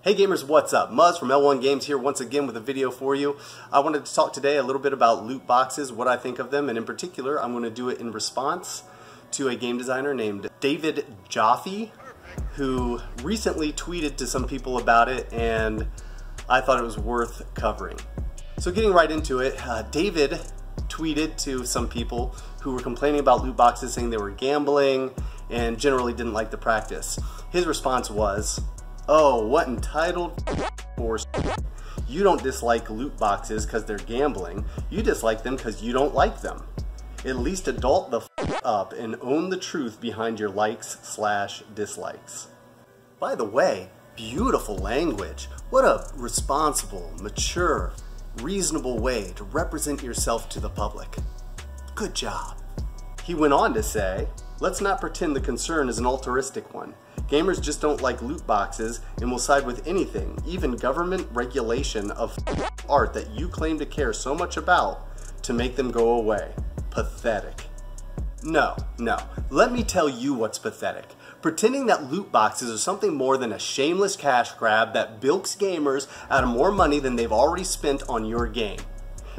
Hey gamers, what's up? Muzz from L1 Games here once again with a video for you. I wanted to talk today a little bit about loot boxes, what I think of them, and in particular I'm going to do it in response to a game designer named David Jaffe, who recently tweeted to some people about it, and I thought it was worth covering. So getting right into it, David tweeted to some people who were complaining about loot boxes, saying they were gambling and generally didn't like the practice. His response was, "Oh, what entitled for? You don't dislike loot boxes because they're gambling. You dislike them because you don't like them. At least adult the up and own the truth behind your likes/dislikes." By the way, beautiful language. What a responsible, mature, reasonable way to represent yourself to the public. Good job. He went on to say, "Let's not pretend the concern is an altruistic one. Gamers just don't like loot boxes and will side with anything, even government regulation of art that you claim to care so much about, to make them go away. Pathetic." No. Let me tell you what's pathetic. Pretending that loot boxes are something more than a shameless cash grab that bilks gamers out of more money than they've already spent on your game.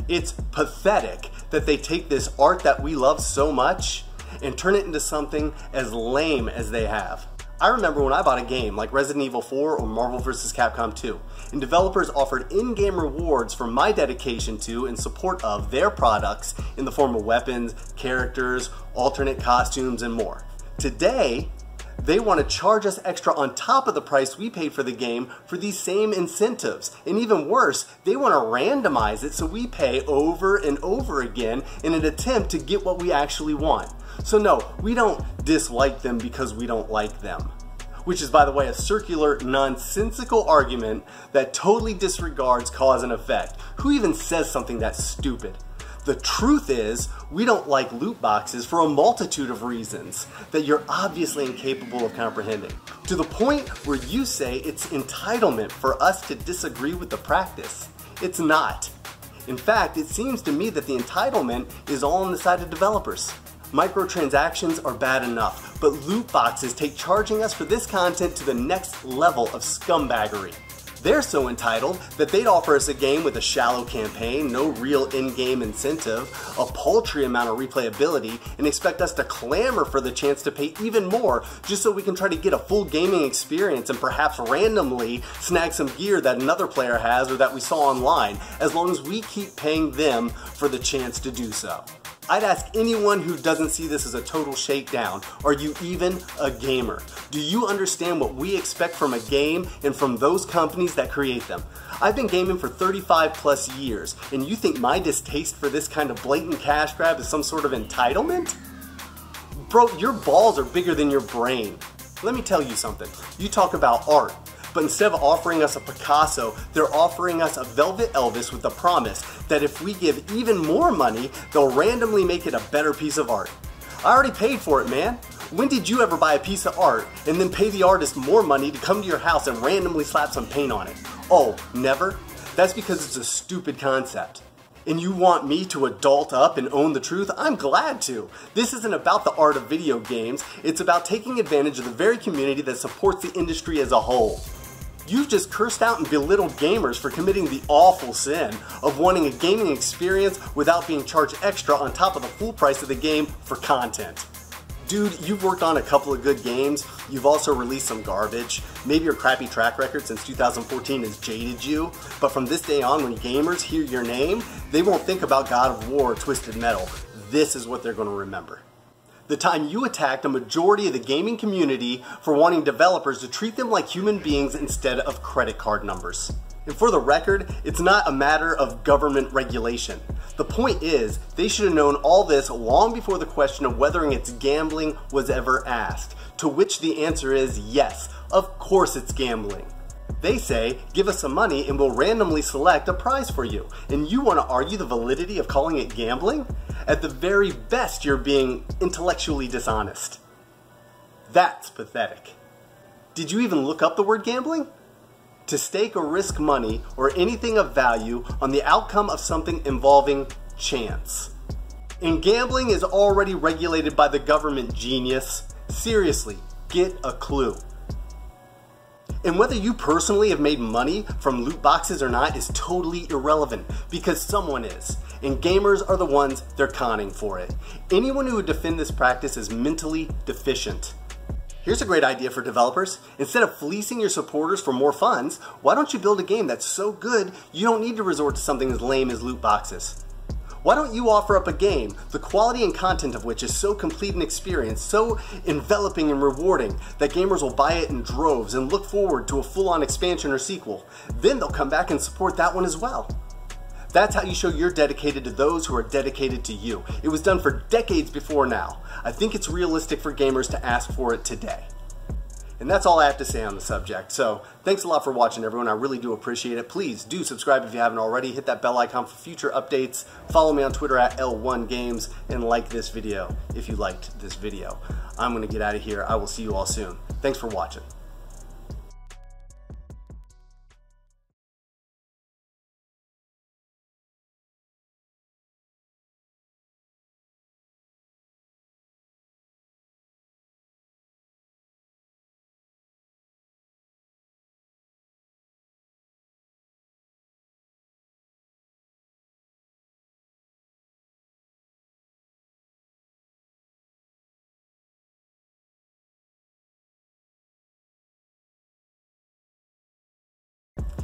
It's pathetic that they take this art that we love so much and turn it into something as lame as they have. I remember when I bought a game like Resident Evil 4 or Marvel vs. Capcom 2, and developers offered in-game rewards for my dedication to and support of their products in the form of weapons, characters, alternate costumes, and more. Today, they want to charge us extra on top of the price we paid for the game for these same incentives. And even worse, they want to randomize it so we pay over and over again in an attempt to get what we actually want. So no, we don't dislike them because we don't like them. Which is, by the way, a circular, nonsensical argument that totally disregards cause and effect. Who even says something that stupid? The truth is, we don't like loot boxes for a multitude of reasons that you're obviously incapable of comprehending. To the point where you say it's entitlement for us to disagree with the practice. It's not. In fact, it seems to me that the entitlement is all on the side of developers. Microtransactions are bad enough, but loot boxes take charging us for this content to the next level of scumbaggery. They're so entitled that they'd offer us a game with a shallow campaign, no real in-game incentive, a paltry amount of replayability, and expect us to clamor for the chance to pay even more just so we can try to get a full gaming experience and perhaps randomly snag some gear that another player has or that we saw online, as long as we keep paying them for the chance to do so. I'd ask anyone who doesn't see this as a total shakedown, are you even a gamer? Do you understand what we expect from a game and from those companies that create them? I've been gaming for 35 plus years, and you think my distaste for this kind of blatant cash grab is some sort of entitlement? Bro, your balls are bigger than your brain. Let me tell you something. You talk about art, but instead of offering us a Picasso, they're offering us a Velvet Elvis with the promise that if we give even more money, they'll randomly make it a better piece of art. I already paid for it, man. When did you ever buy a piece of art and then pay the artist more money to come to your house and randomly slap some paint on it? Oh, never? That's because it's a stupid concept. And you want me to adult up and own the truth? I'm glad to. This isn't about the art of video games. It's about taking advantage of the very community that supports the industry as a whole. You've just cursed out and belittled gamers for committing the awful sin of wanting a gaming experience without being charged extra on top of the full price of the game for content. Dude, you've worked on a couple of good games. You've also released some garbage. Maybe your crappy track record since 2014 has jaded you, but from this day on, when gamers hear your name, they won't think about God of War or Twisted Metal. This is what they're going to remember. The time you attacked a majority of the gaming community for wanting developers to treat them like human beings instead of credit card numbers. And for the record, it's not a matter of government regulation. The point is, they should have known all this long before the question of whether it's gambling was ever asked, to which the answer is yes, of course it's gambling. They say, give us some money and we'll randomly select a prize for you. And you want to argue the validity of calling it gambling? At the very best, you're being intellectually dishonest. That's pathetic. Did you even look up the word gambling? To stake or risk money or anything of value on the outcome of something involving chance. And gambling is already regulated by the government, genius. Seriously, get a clue. And whether you personally have made money from loot boxes or not is totally irrelevant, because someone is. And gamers are the ones they're conning for it. Anyone who would defend this practice is mentally deficient. Here's a great idea for developers. Instead of fleecing your supporters for more funds, why don't you build a game that's so good you don't need to resort to something as lame as loot boxes? Why don't you offer up a game, the quality and content of which is so complete an experience, so enveloping and rewarding, that gamers will buy it in droves and look forward to a full-on expansion or sequel. Then they'll come back and support that one as well. That's how you show you're dedicated to those who are dedicated to you. It was done for decades before now. I think it's realistic for gamers to ask for it today. And that's all I have to say on the subject. So thanks a lot for watching, everyone. I really do appreciate it. Please do subscribe if you haven't already. Hit that bell icon for future updates. Follow me on Twitter at L1Games, and like this video if you liked this video. I'm going to get out of here. I will see you all soon. Thanks for watching.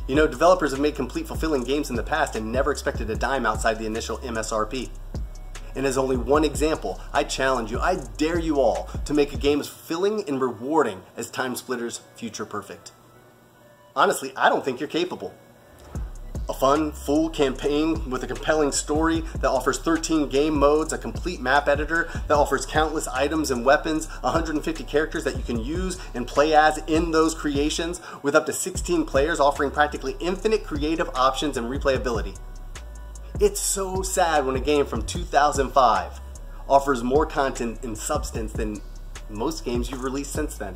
You know, developers have made complete fulfilling games in the past and never expected a dime outside the initial MSRP. And as only one example, I challenge you, I dare you all to make a game as fulfilling and rewarding as Time Splitter's Future Perfect. Honestly, I don't think you're capable. A fun, full campaign with a compelling story that offers 13 game modes, a complete map editor that offers countless items and weapons, 150 characters that you can use and play as in those creations, with up to 16 players offering practically infinite creative options and replayability. It's so sad when a game from 2005 offers more content and substance than most games you've released since then.